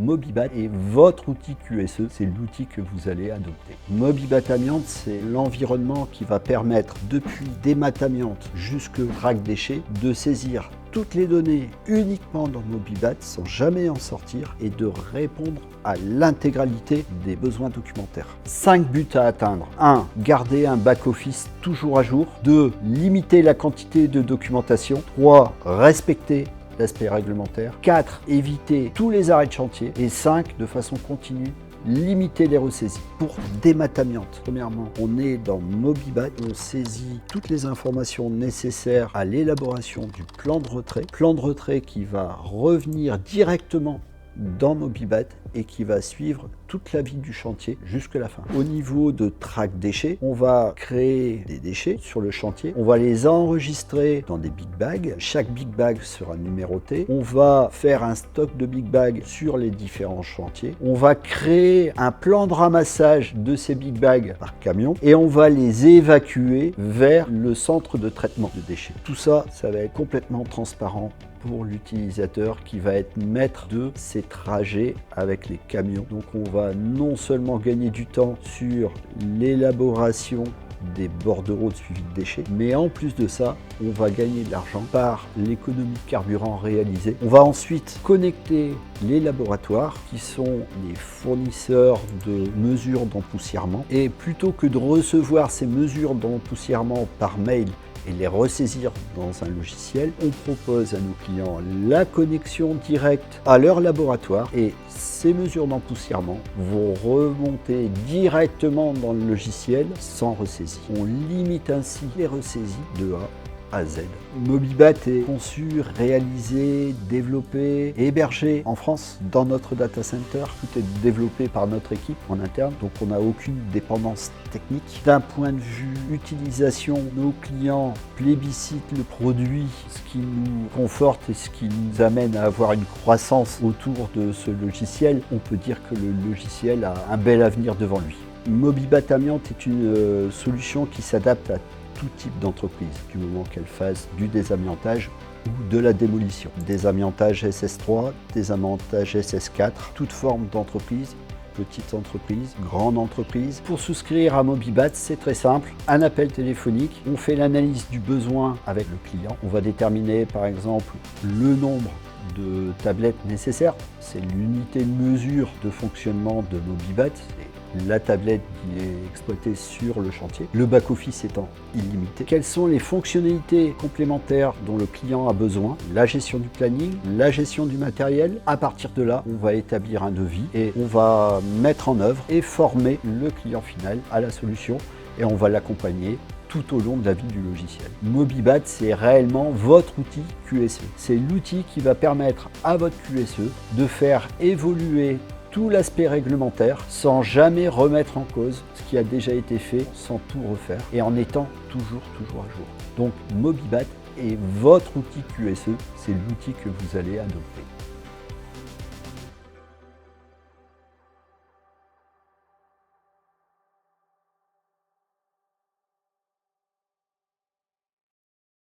Mobibat est votre outil QSE, c'est l'outil que vous allez adopter. Mobibat Amiante, c'est l'environnement qui va permettre, depuis des maths amiantes jusqu'au track déchets, de saisir toutes les données uniquement dans Mobibat sans jamais en sortir et de répondre à l'intégralité des besoins documentaires. 5 buts à atteindre. 1. Garder un back-office toujours à jour. 2. Limiter la quantité de documentation. 3. Respecter l'aspect réglementaire. 4. Éviter tous les arrêts de chantier. Et 5. De façon continue, limiter les ressaisies. Pour des maths amiantes, premièrement, on est dans Mobibat, on saisit toutes les informations nécessaires à l'élaboration du plan de retrait qui va revenir directement dans Mobibat et qui va suivre toute la vie du chantier jusqu'à la fin. Au niveau de track déchets, on va créer des déchets sur le chantier, on va les enregistrer dans des big bags, chaque big bag sera numéroté, on va faire un stock de big bags sur les différents chantiers, on va créer un plan de ramassage de ces big bags par camion et on va les évacuer vers le centre de traitement de déchets. Tout ça, ça va être complètement transparent pour l'utilisateur qui va être maître de ces trajets avec les camions. Donc on va non seulement gagner du temps sur l'élaboration des bordereaux de suivi de déchets, mais en plus de ça, on va gagner de l'argent par l'économie de carburant réalisée. On va ensuite connecter les laboratoires qui sont les fournisseurs de mesures d'empoussièrement et plutôt que de recevoir ces mesures d'empoussièrement par mail et les ressaisir dans un logiciel, on propose à nos clients la connexion directe à leur laboratoire et ces mesures d'empoussièrement vont remonter directement dans le logiciel sans ressaisie. On limite ainsi les ressaisies de A à Z. Mobibat est conçu, réalisé, développé et hébergé en France dans notre data center. Tout est développé par notre équipe en interne, donc on n'a aucune dépendance technique. D'un point de vue utilisation, nos clients plébiscitent le produit, ce qui nous conforte et ce qui nous amène à avoir une croissance autour de ce logiciel. On peut dire que le logiciel a un bel avenir devant lui. Mobibat Amiante est une solution qui s'adapte à tout type d'entreprise, du moment qu'elle fasse du désamiantage ou de la démolition. Désamiantage SS3, désamiantage SS4, toute forme d'entreprise, petite entreprise, grande entreprise. Pour souscrire à Mobibat, c'est très simple. Un appel téléphonique, on fait l'analyse du besoin avec le client. On va déterminer par exemple le nombre de tablettes nécessaires. C'est l'unité de mesure de fonctionnement de Mobibat. La tablette qui est exploitée sur le chantier, le back-office étant illimité. Quelles sont les fonctionnalités complémentaires dont le client a besoin? La gestion du planning, la gestion du matériel. À partir de là, on va établir un devis et on va mettre en œuvre et former le client final à la solution et on va l'accompagner tout au long de la vie du logiciel. Mobibat, c'est réellement votre outil QSE. C'est l'outil qui va permettre à votre QSE de faire évoluer tout l'aspect réglementaire sans jamais remettre en cause ce qui a déjà été fait, sans tout refaire et en étant toujours à jour. Donc Mobibat est votre outil QSE, c'est l'outil que vous allez adopter.